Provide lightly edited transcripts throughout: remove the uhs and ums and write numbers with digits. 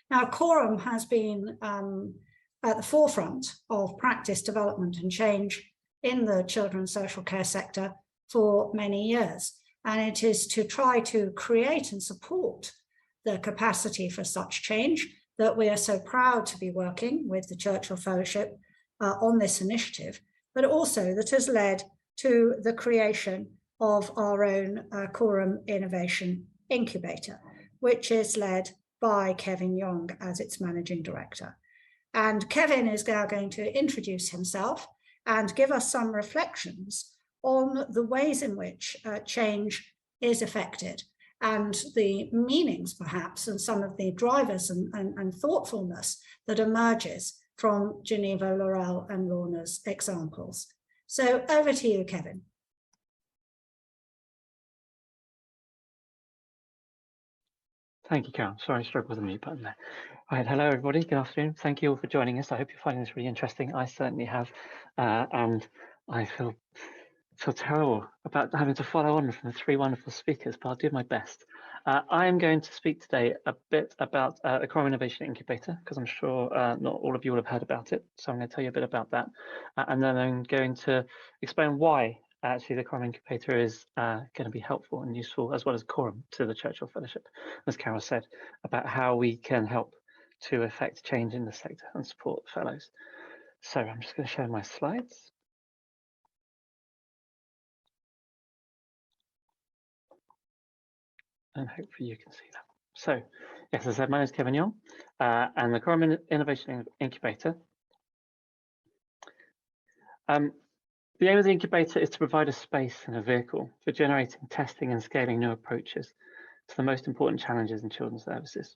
Now, Coram has been at the forefront of practice development and change in the children's social care sector for many years. And it is to try to create and support the capacity for such change that we are so proud to be working with the Churchill Fellowship on this initiative, but also that has led to the creation of our own Coram Innovation Incubator, which is led by Kevin Yong as its managing director. And Kevin is now going to introduce himself and give us some reflections on the ways in which change is affected and the meanings, perhaps, and some of the drivers and thoughtfulness that emerges from Geneva, Laurel, and Lorna's examples. So over to you, Kevin. Thank you, Karen. Sorry, I struggled with the mute button there. All right, hello everybody, good afternoon. Thank you all for joining us. I hope you're finding this really interesting. I certainly have, and I feel terrible about having to follow on from the three wonderful speakers, but I'll do my best. I am going to speak today a bit about the Coram Innovation Incubator, because I'm sure not all of you will have heard about it. So I'm going to tell you a bit about that. And then I'm going to explain why actually the Coram Incubator is going to be helpful and useful, as well as Coram, to the Churchill Fellowship, as Carol said, about how we can help to affect change in the sector and support fellows. So I'm just going to share my slides. And hopefully you can see that. So, yes, as I said, my name is Kevin Yong, and the Coram Innovation Incubator. The aim of the incubator is to provide a space and a vehicle for generating, testing and scaling new approaches to the most important challenges in children's services.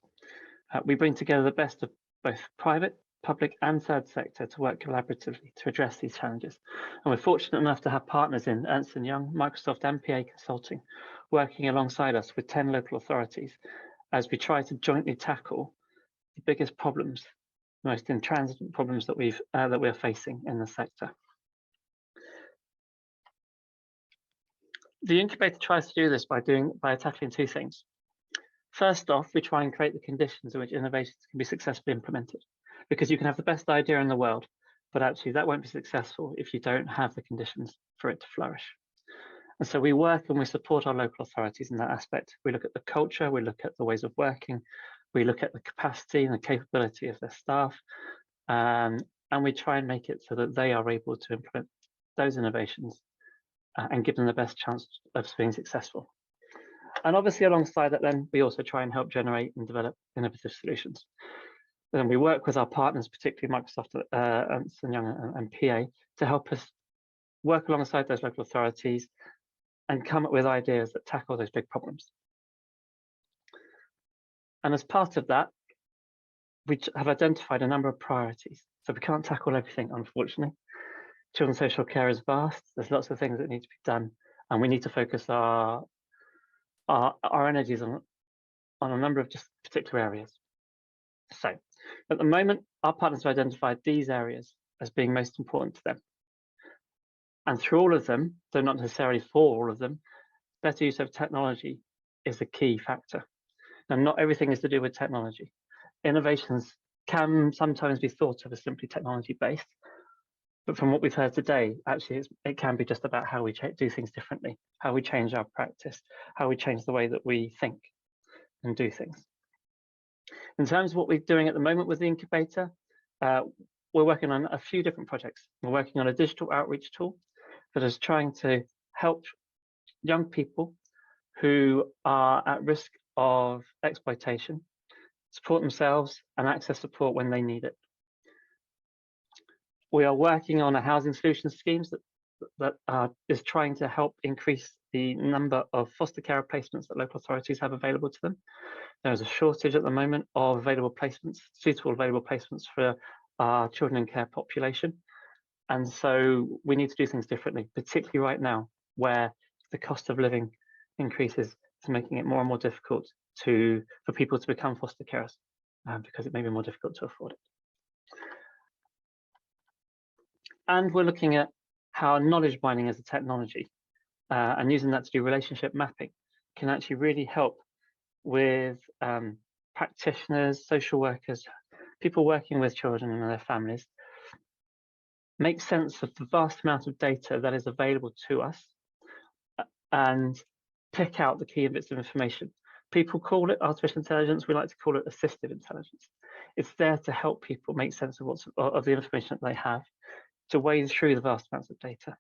We bring together the best of both private, public and third sector to work collaboratively to address these challenges. And we're fortunate enough to have partners in Ernst & Young, Microsoft and PA Consulting working alongside us with 10 local authorities as we try to jointly tackle the biggest problems, most intransigent problems that we're facing in the sector. The incubator tries to do this by tackling two things. First off, we try and create the conditions in which innovations can be successfully implemented, because you can have the best idea in the world, but actually that won't be successful if you don't have the conditions for it to flourish. And so we work and we support our local authorities in that aspect. We look at the culture, we look at the ways of working, we look at the capacity and the capability of their staff, and we try and make it so that they are able to implement those innovations and give them the best chance of being successful. And obviously alongside that then, we also try and help generate and develop innovative solutions. Then we work with our partners, particularly Microsoft, Ernst & Young and PA, to help us work alongside those local authorities and come up with ideas that tackle those big problems. And as part of that, we have identified a number of priorities. So we can't tackle everything, unfortunately. Children's social care is vast. There's lots of things that need to be done, and we need to focus our energies on a number of just particular areas. So at the moment, our partners have identified these areas as being most important to them. And through all of them, though not necessarily for all of them, better use of technology is a key factor. Now, not everything is to do with technology. Innovations can sometimes be thought of as simply technology-based, but from what we've heard today, actually it can be just about how we do things differently, how we change our practice, how we change the way that we think and do things. In terms of what we're doing at the moment with the incubator, we're working on a few different projects. We're working on a digital outreach tool that is trying to help young people who are at risk of exploitation support themselves and access support when they need it. We are working on a housing solutions scheme that is trying to help increase the number of foster care placements that local authorities have available to them. There is a shortage at the moment of available placements, suitable available placements for our children in care population. And so we need to do things differently, particularly right now, where the cost of living increases is making it more and more difficult for people to become foster carers, because it may be more difficult to afford it. And we're looking at how knowledge mining as a technology and using that to do relationship mapping can actually really help with practitioners, social workers, people working with children and their families, make sense of the vast amount of data that is available to us and pick out the key bits of information. People call it artificial intelligence. We like to call it assistive intelligence. It's there to help people make sense of the information that they have, to wade through the vast amounts of data,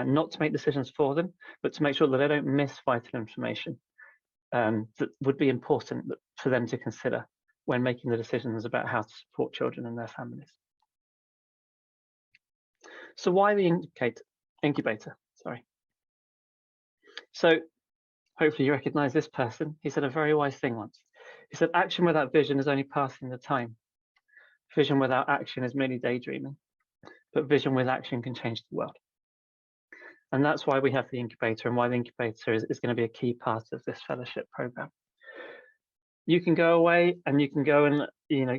not to make decisions for them, but to make sure that they don't miss vital information that would be important for them to consider when making the decisions about how to support children and their families. So why the incubator? Sorry. So hopefully you recognize this person. He said a very wise thing once. He said, action without vision is only passing the time. Vision without action is merely daydreaming, but vision with action can change the world. And that's why we have the incubator, and why the incubator is going to be a key part of this fellowship program. You can go away and you can go and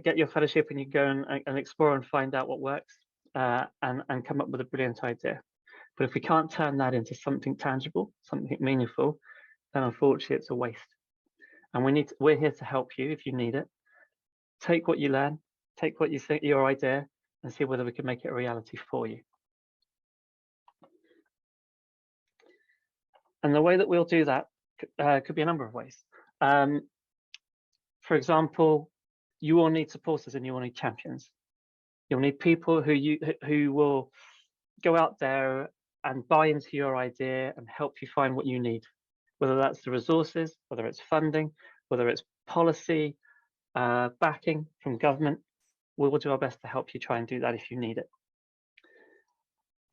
get your fellowship, and you go and explore and find out what works and come up with a brilliant idea. But if we can't turn that into something tangible, something meaningful, then unfortunately it's a waste. And we're here to help you if you need it. Take what you learn, take what you think, your idea, and see whether we can make it a reality for you. And the way that we'll do that could be a number of ways. For example, you will need supporters and you will need champions. You'll need people who will go out there and buy into your idea and help you find what you need, whether that's the resources, whether it's funding, whether it's policy, backing from government. We will do our best to help you try and do that if you need it.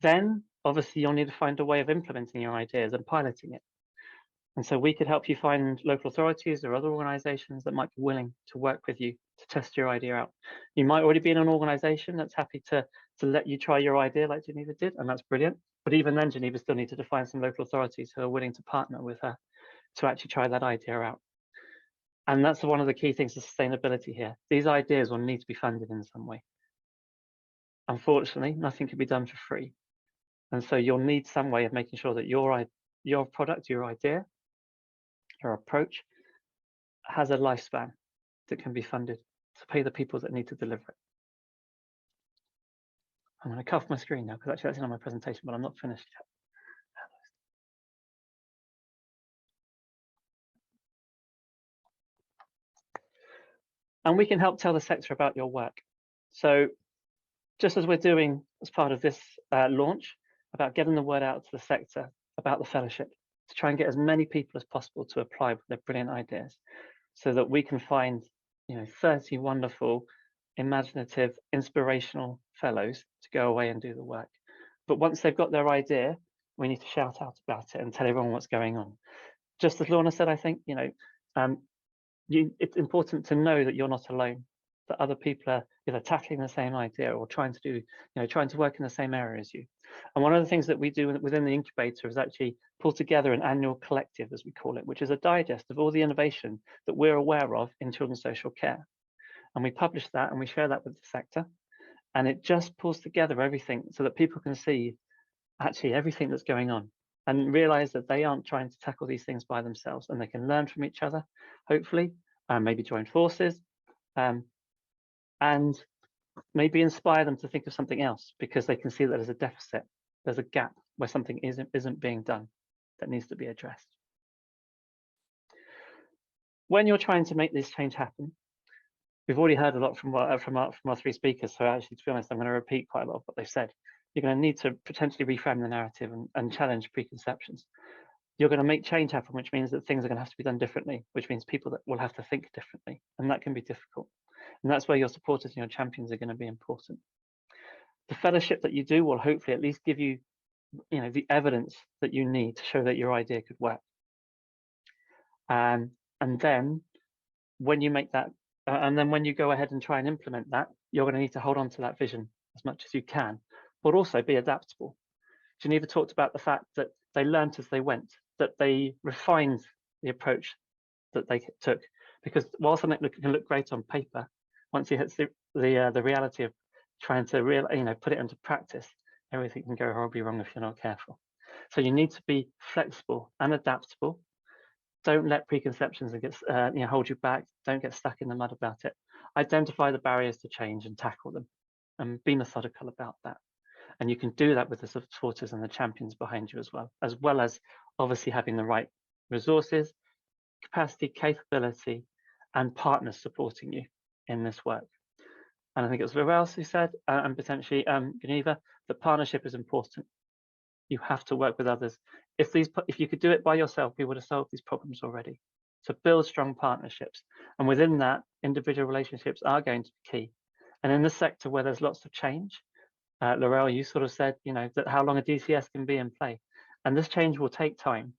Then, obviously, you'll need to find a way of implementing your ideas and piloting it. And so we could help you find local authorities or other organizations that might be willing to work with you to test your idea out. You might already be in an organization that's happy to let you try your idea like Geneva did, and that's brilliant. But even then, Geneva still needs to find some local authorities who are willing to partner with her to actually try that idea out. And that's one of the key things of sustainability here. These ideas will need to be funded in some way. Unfortunately, nothing can be done for free. And so you'll need some way of making sure that your product, your idea, your approach has a lifespan that can be funded to pay the people that need to deliver it. I'm going to cut off my screen now because actually that's in on my presentation, but I'm not finished yet. And we can help tell the sector about your work. So just as we're doing as part of this launch, about getting the word out to the sector about the fellowship, to try and get as many people as possible to apply with their brilliant ideas, so that we can find 30 wonderful, imaginative, inspirational fellows to go away and do the work. But once they've got their idea, we need to shout out about it and tell everyone what's going on. Just as Lorna said, I think it's important to know that you're not alone, that other people are either tackling the same idea or trying to work in the same area as you. And one of the things that we do within the incubator is actually pull together an annual collective, as we call it, which is a digest of all the innovation that we're aware of in children's social care. And we publish that and we share that with the sector. And it just pulls together everything so that people can see actually everything that's going on and realize that they aren't trying to tackle these things by themselves, and they can learn from each other, hopefully, maybe join forces, and maybe inspire them to think of something else, because they can see that there's a deficit, there's a gap where something isn't being done that needs to be addressed. When you're trying to make this change happen, we've already heard a lot from our three speakers, so actually, to be honest, I'm going to repeat quite a lot of what they've said. You're going to need to potentially reframe the narrative and challenge preconceptions. You're going to make change happen, which means that things are going to have to be done differently, which means people that will have to think differently, and that can be difficult. And that's where your supporters and your champions are going to be important. The fellowship that you do will hopefully at least give you, the evidence that you need to show that your idea could work. And then when you make that, and then when you go ahead and try and implement that, you're going to need to hold on to that vision as much as you can, but also be adaptable. Geneva talked about the fact that they learned as they went, that they refined the approach that they took, because while something can look great on paper, once it hits the reality of trying to put it into practice, everything can go horribly wrong if you're not careful. So you need to be flexible and adaptable, Don't let preconceptions and hold you back. Don't get stuck in the mud about it. Identify the barriers to change and tackle them, and be methodical about that. And you can do that with the supporters and the champions behind you as well as obviously having the right resources, capacity, capability, and partners supporting you in this work. And I think it was Laurel who said, and potentially Geneva, that partnership is important. You have to work with others. If you could do it by yourself, we would have solved these problems already. So build strong partnerships. And within that, individual relationships are going to be key. And in the sector where there's lots of change, Laurel, you sort of said, that how long a DCS can be in play. And this change will take time.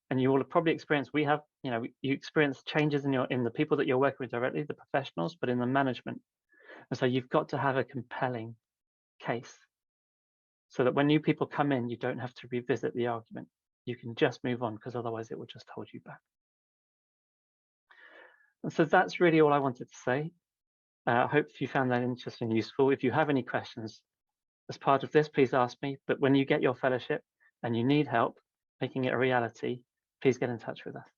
And you will have probably experienced, you experience changes in the people that you're working with directly, the professionals, but in the management. And so you've got to have a compelling case so that when new people come in, you don't have to revisit the argument. You can just move on, because otherwise it will just hold you back. And so that's really all I wanted to say. I hope you found that interesting and useful. If you have any questions as part of this, please ask me. But when you get your fellowship and you need help making it a reality, please get in touch with us.